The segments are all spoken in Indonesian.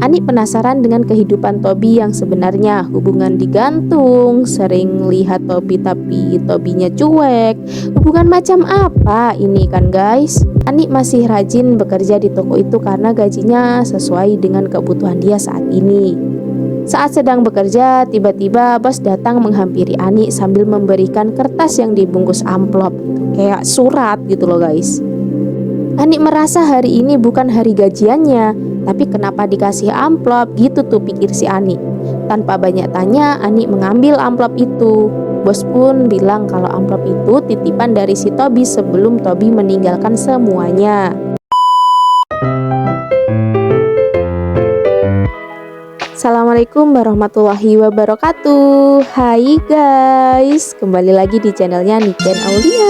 Ani penasaran dengan kehidupan Tobi yang sebenarnya, hubungan digantung, sering lihat Tobi tapi Tobinya cuek. Hubungan macam apa ini kan guys? Ani masih rajin bekerja di toko itu karena gajinya sesuai dengan kebutuhan dia saat ini. Saat sedang bekerja, tiba-tiba bos datang menghampiri Ani sambil memberikan kertas yang dibungkus amplop, kayak surat gitu loh guys. Ani merasa hari ini bukan hari gajiannya, tapi kenapa dikasih amplop gitu tuh pikir si Ani. Tanpa banyak tanya, Ani mengambil amplop itu. Bos pun bilang kalau amplop itu titipan dari si Tobi sebelum Tobi meninggalkan semuanya. Assalamualaikum warahmatullahi wabarakatuh. Hai guys, kembali lagi di channelnya Niken Aulia.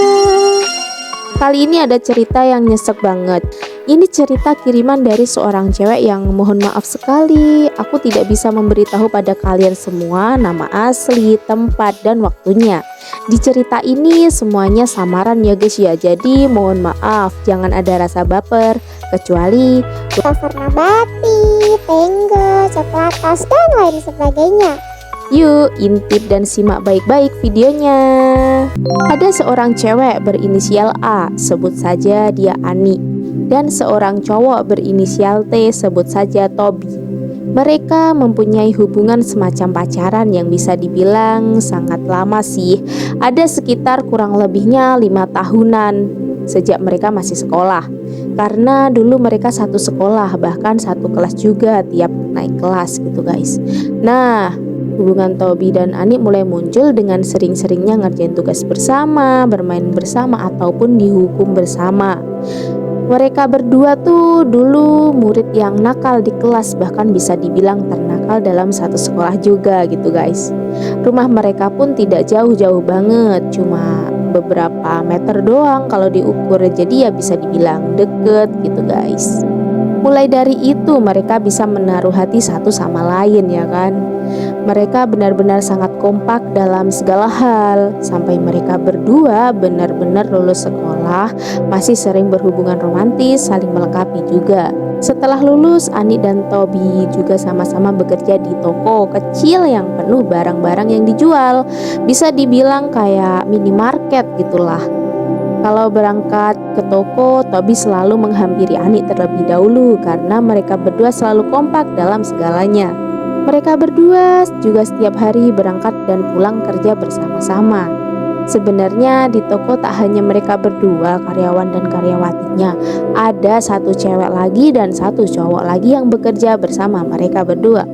Kali ini ada cerita yang nyesek banget. Ini cerita kiriman dari seorang cewek yang mohon maaf sekali aku tidak bisa memberitahu pada kalian semua nama asli, tempat, dan waktunya. Di cerita ini semuanya samaran ya guys ya. Jadi mohon maaf, jangan ada rasa baper. Kecuali cover nabati, tenggo, coklat tas, dan lain sebagainya. Yuk intip dan simak baik-baik videonya. Ada seorang cewek berinisial A, sebut saja dia Ani. Dan seorang cowok berinisial T, sebut saja Tobi. Mereka mempunyai hubungan semacam pacaran yang bisa dibilang sangat lama sih. Ada sekitar kurang lebihnya 5 tahunan sejak mereka masih sekolah. Karena dulu mereka satu sekolah, bahkan satu kelas juga tiap naik kelas gitu guys. Nah, hubungan Tobi dan Ani mulai muncul dengan sering-seringnya ngerjain tugas bersama, bermain bersama, ataupun dihukum bersama. Mereka berdua tuh dulu murid yang nakal di kelas, bahkan bisa dibilang ternakal dalam satu sekolah juga gitu guys. Rumah mereka pun tidak jauh-jauh banget, cuma beberapa meter doang kalau diukur, jadi ya bisa dibilang deket gitu guys. Mulai dari itu mereka bisa menaruh hati satu sama lain ya kan. Mereka benar-benar sangat kompak dalam segala hal. Sampai mereka berdua benar-benar lulus sekolah, masih sering berhubungan romantis, saling melengkapi juga. Setelah lulus, Ani dan Tobi juga sama-sama bekerja di toko kecil yang penuh barang-barang yang dijual. Bisa dibilang kayak minimarket gitulah. Kalau berangkat ke toko, Tobi selalu menghampiri Ani terlebih dahulu karena mereka berdua selalu kompak dalam segalanya. Mereka berdua juga setiap hari berangkat dan pulang kerja bersama-sama. Sebenarnya di toko tak hanya mereka berdua, karyawan dan karyawatinya. Ada satu cewek lagi dan satu cowok lagi yang bekerja bersama mereka berdua.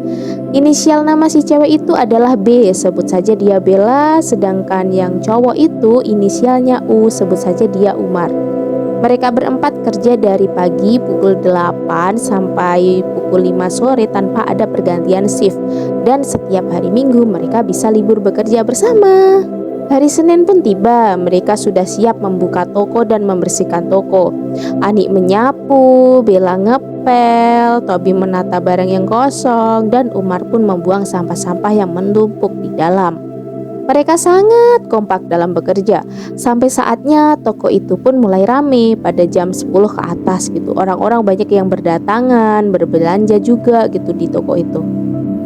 Inisial nama si cewek itu adalah B, sebut saja dia Bella. Sedangkan yang cowok itu inisialnya U, sebut saja dia Umar. Mereka berempat kerja dari pagi pukul 8 sampai pukul 5 sore tanpa ada pergantian shift. Dan setiap hari Minggu mereka bisa libur bekerja bersama. Hari Senin pun tiba, mereka sudah siap membuka toko dan membersihkan toko. Ani menyapu, Bella ngepel, Tobi menata barang yang kosong, dan Umar pun membuang sampah-sampah yang menumpuk di dalam. Mereka sangat kompak dalam bekerja. Sampai saatnya toko itu pun mulai rame pada jam 10 ke atas gitu. Orang-orang banyak yang berdatangan, berbelanja juga gitu di toko itu.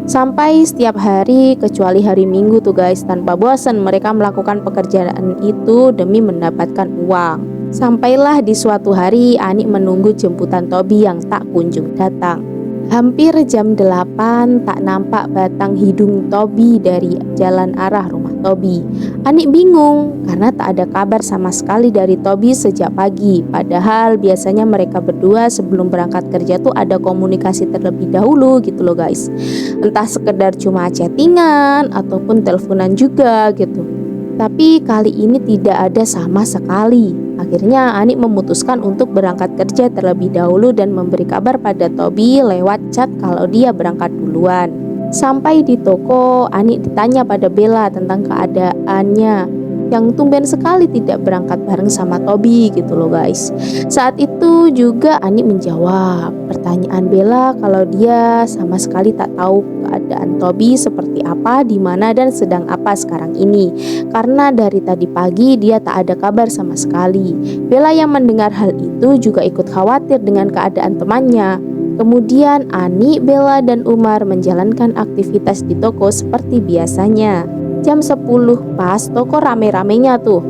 Sampai setiap hari kecuali hari Minggu tuh guys, tanpa bosan mereka melakukan pekerjaan itu demi mendapatkan uang. Sampailah di suatu hari Ani menunggu jemputan Tobi yang tak kunjung datang. Hampir jam 8 tak nampak batang hidung Tobi dari jalan arah rumah Tobi. Ani bingung karena tak ada kabar sama sekali dari Tobi sejak pagi. Padahal biasanya mereka berdua sebelum berangkat kerja tuh ada komunikasi terlebih dahulu gitu loh guys. Entah sekedar cuma chattingan ataupun teleponan juga gitu. Tapi kali ini tidak ada sama sekali. Akhirnya Ani memutuskan untuk berangkat kerja terlebih dahulu dan memberi kabar pada Tobi lewat chat kalau dia berangkat duluan. Sampai di toko, Ani ditanya pada Bella tentang keadaannya yang tumben sekali tidak berangkat bareng sama Tobi gitu loh guys. Saat itu juga Ani menjawab pertanyaan Bella kalau dia sama sekali tak tahu keadaan Tobi seperti apa, di mana dan sedang apa sekarang ini. Karena dari tadi pagi dia tak ada kabar sama sekali. Bella yang mendengar hal itu juga ikut khawatir dengan keadaan temannya. Kemudian Ani, Bella, dan Umar menjalankan aktivitas di toko seperti biasanya. Jam 10 pas toko rame-ramenya tuh.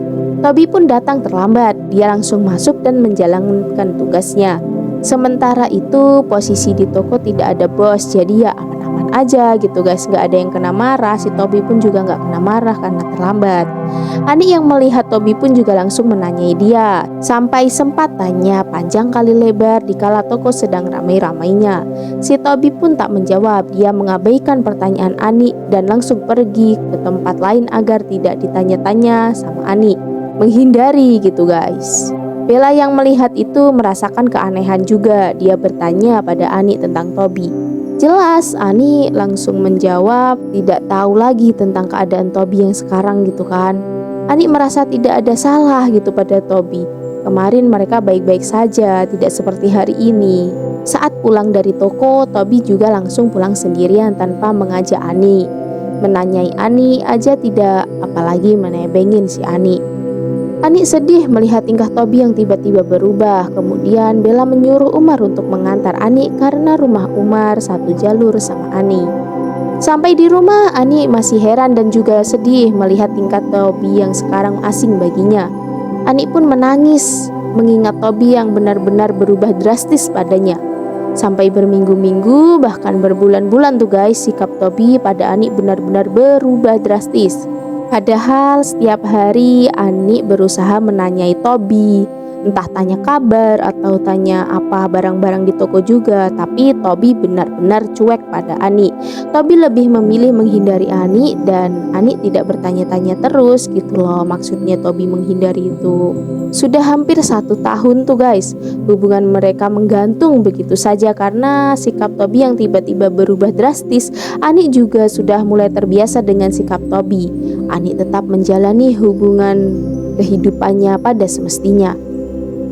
Tobi pun datang terlambat. Dia langsung masuk dan menjalankan tugasnya. Sementara itu posisi di toko tidak ada bos, jadi ya aman-aman aja gitu guys, nggak ada yang kena marah. Si Tobi pun juga nggak kena marah karena terlambat. Ani yang melihat Tobi pun juga langsung menanyai dia, sampai sempat tanya panjang kali lebar dikala toko sedang ramai-ramainya. Si Tobi pun tak menjawab, dia mengabaikan pertanyaan Ani dan langsung pergi ke tempat lain agar tidak ditanya-tanya sama Ani, menghindari gitu guys. Bella yang melihat itu merasakan keanehan juga. Dia bertanya pada Ani tentang Tobi. Jelas Ani langsung menjawab tidak tahu lagi tentang keadaan Tobi yang sekarang gitu kan. Ani merasa tidak ada salah gitu pada Tobi. Kemarin mereka baik-baik saja, tidak seperti hari ini. Saat pulang dari toko, Tobi juga langsung pulang sendirian tanpa mengajak Ani. Menanyai Ani aja tidak, apalagi menebengin si Ani. Ani sedih melihat tingkah Tobi yang tiba-tiba berubah. Kemudian Bella menyuruh Umar untuk mengantar Ani karena rumah Umar satu jalur sama Ani. Sampai di rumah, Ani masih heran dan juga sedih melihat tingkah Tobi yang sekarang asing baginya. Ani pun menangis mengingat Tobi yang benar-benar berubah drastis padanya. Sampai berminggu-minggu bahkan berbulan-bulan tuh guys, sikap Tobi pada Ani benar-benar berubah drastis. Padahal setiap hari Ani berusaha menanyai Tobi, entah tanya kabar atau tanya apa barang-barang di toko juga, tapi Tobi benar-benar cuek pada Ani. Tobi lebih memilih menghindari Ani dan Ani tidak bertanya-tanya terus gitu loh, maksudnya Tobi menghindari itu. Sudah hampir 1 tahun tuh guys, hubungan mereka menggantung begitu saja karena sikap Tobi yang tiba-tiba berubah drastis. Ani juga sudah mulai terbiasa dengan sikap Tobi. Ani tetap menjalani hubungan kehidupannya pada semestinya.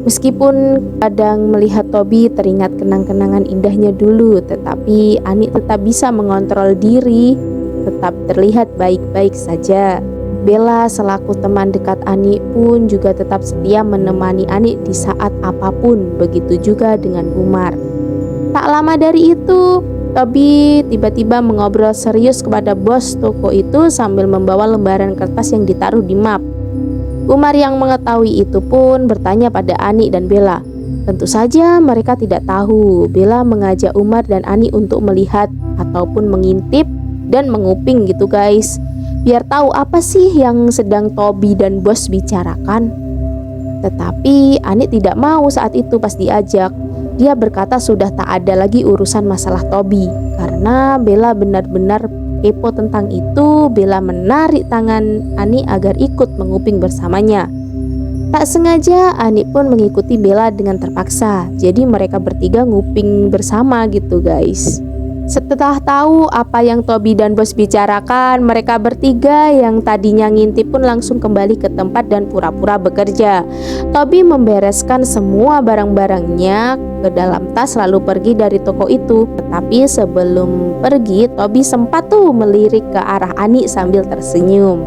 Meskipun kadang melihat Tobi teringat kenang-kenangan indahnya dulu, tetapi Ani tetap bisa mengontrol diri, tetap terlihat baik-baik saja. Bella selaku teman dekat Ani pun juga tetap setia menemani Ani di saat apapun, begitu juga dengan Umar. Tak lama dari itu, Tobi tiba-tiba mengobrol serius kepada bos toko itu sambil membawa lembaran kertas yang ditaruh di map. Umar yang mengetahui itu pun bertanya pada Ani dan Bella. Tentu saja mereka tidak tahu. Bella mengajak Umar dan Ani untuk melihat ataupun mengintip dan menguping gitu guys, biar tahu apa sih yang sedang Tobi dan bos bicarakan. Tetapi Ani tidak mau saat itu pas diajak. Dia berkata sudah tak ada lagi urusan masalah Tobi. Karena Bella benar-benar kepo tentang itu, Bella menarik tangan Ani agar ikut menguping bersamanya. Tak sengaja Ani pun mengikuti Bella dengan terpaksa. Jadi mereka bertiga nguping bersama gitu guys. Setelah tahu apa yang Tobi dan bos bicarakan, mereka bertiga yang tadinya ngintip pun langsung kembali ke tempat dan pura-pura bekerja. Tobi membereskan semua barang-barangnya ke dalam tas lalu pergi dari toko itu. Tetapi sebelum pergi, Tobi sempat tuh melirik ke arah Ani sambil tersenyum.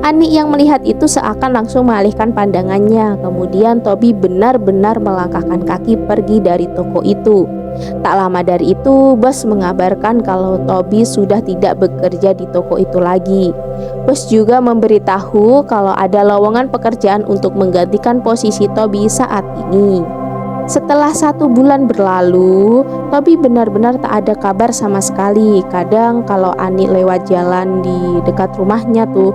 Ani yang melihat itu seakan langsung mengalihkan pandangannya. Kemudian Tobi benar-benar melangkahkan kaki pergi dari toko itu. Tak lama dari itu, bos mengabarkan kalau Tobi sudah tidak bekerja di toko itu lagi. Bos juga memberitahu kalau ada lowongan pekerjaan untuk menggantikan posisi Tobi saat ini. Setelah 1 bulan berlalu, Tobi benar-benar tak ada kabar sama sekali. Kadang kalau Ani lewat jalan di dekat rumahnya tuh,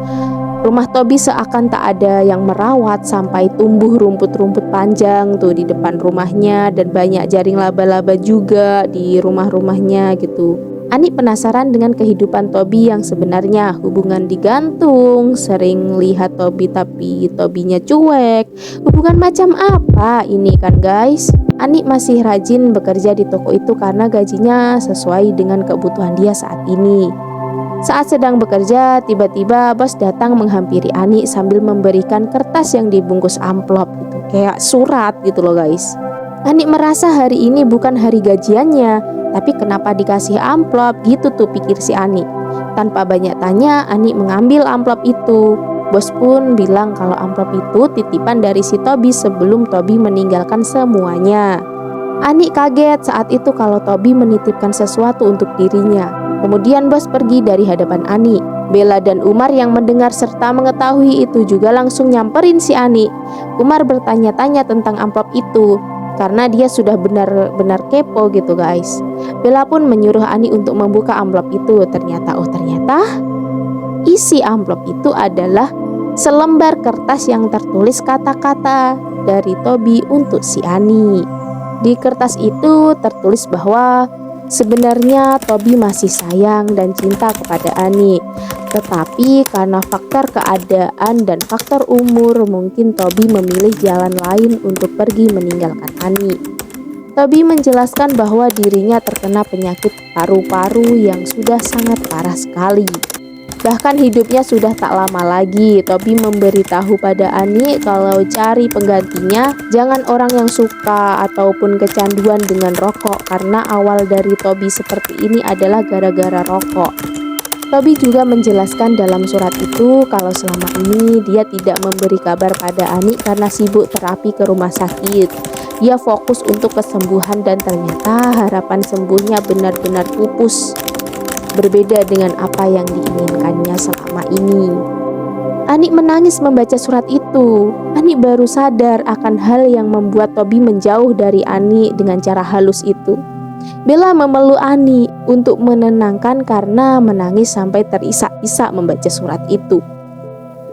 rumah Tobi seakan tak ada yang merawat, sampai tumbuh rumput-rumput panjang tuh di depan rumahnya dan banyak jaring laba-laba juga di rumah-rumahnya gitu. Ani penasaran dengan kehidupan Tobi yang sebenarnya, hubungan digantung, sering lihat Tobi tapi Tobinya cuek. Hubungan macam apa ini kan guys? Ani masih rajin bekerja di toko itu karena gajinya sesuai dengan kebutuhan dia saat ini. Saat sedang bekerja, tiba-tiba bos datang menghampiri Ani sambil memberikan kertas yang dibungkus amplop gitu, kayak surat gitu loh guys. Ani merasa hari ini bukan hari gajiannya, tapi kenapa dikasih amplop gitu tuh pikir si Ani. Tanpa banyak tanya, Ani mengambil amplop itu. Bos pun bilang kalau amplop itu titipan dari si Tobi sebelum Tobi meninggalkan semuanya. Ani kaget saat itu kalau Tobi menitipkan sesuatu untuk dirinya. Kemudian bos pergi dari hadapan Ani. Bella dan Umar yang mendengar serta mengetahui itu juga langsung nyamperin si Ani. Umar bertanya-tanya tentang amplop itu karena dia sudah benar-benar kepo gitu guys. Bella pun menyuruh Ani untuk membuka amplop itu. Ternyata isi amplop itu adalah selembar kertas yang tertulis kata-kata dari Tobi untuk si Ani. Di kertas itu tertulis bahwa sebenarnya Tobi masih sayang dan cinta kepada Ani. Tetapi karena faktor keadaan dan faktor umur, mungkin Tobi memilih jalan lain untuk pergi meninggalkan Ani. Tobi menjelaskan bahwa dirinya terkena penyakit paru-paru yang sudah sangat parah sekali. Bahkan hidupnya sudah tak lama lagi. Tobi memberitahu pada Ani kalau cari penggantinya jangan orang yang suka ataupun kecanduan dengan rokok, karena awal dari Tobi seperti ini adalah gara-gara rokok. Tobi juga menjelaskan dalam surat itu kalau selama ini dia tidak memberi kabar pada Ani karena sibuk terapi ke rumah sakit. Dia fokus untuk kesembuhan dan ternyata harapan sembuhnya benar-benar pupus. Berbeda dengan apa yang diinginkannya selama ini. Ani menangis membaca surat itu. Ani baru sadar akan hal yang membuat Tobi menjauh dari Ani dengan cara halus itu. Bella memeluk Ani untuk menenangkan karena menangis sampai terisak-isak membaca surat itu.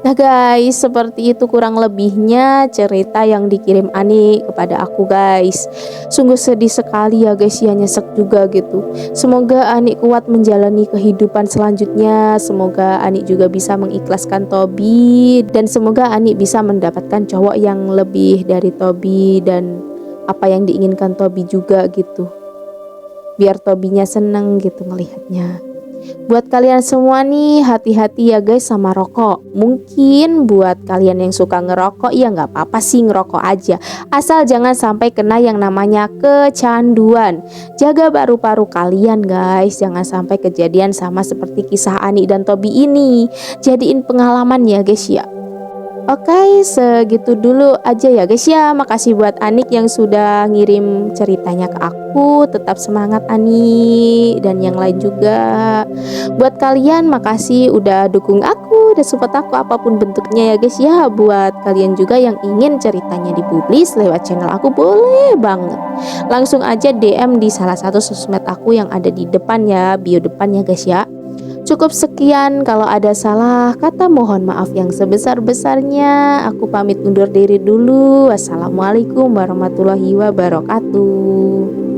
Nah guys, seperti itu kurang lebihnya cerita yang dikirim Ani kepada aku guys. Sungguh sedih sekali ya guys ya, nyesek juga gitu. Semoga Ani kuat menjalani kehidupan selanjutnya. Semoga Ani juga bisa mengikhlaskan Tobi. Dan semoga Ani bisa mendapatkan cowok yang lebih dari Tobi dan apa yang diinginkan Tobi juga gitu. Biar Tobinya seneng gitu ngelihatnya. Buat kalian semua nih, hati-hati ya guys sama rokok. Mungkin buat kalian yang suka ngerokok, ya nggak apa-apa sih ngerokok aja. Asal jangan sampai kena yang namanya kecanduan. Jaga paru-paru kalian guys, jangan sampai kejadian sama seperti kisah Ani dan Tobi ini. Jadiin pengalaman ya guys ya. Oke, segitu dulu aja ya guys ya. Makasih buat Anik yang sudah ngirim ceritanya ke aku. Tetap semangat Ani dan yang lain juga. Buat kalian makasih udah dukung aku dan support aku apapun bentuknya ya guys ya. Buat kalian juga yang ingin ceritanya dipublis lewat channel aku, boleh banget. Langsung aja DM di salah satu sosmed aku yang ada di depan ya, bio depan ya guys ya. Cukup sekian, kalau ada salah kata mohon maaf yang sebesar-besarnya. Aku pamit undur diri dulu. Wassalamualaikum warahmatullahi wabarakatuh.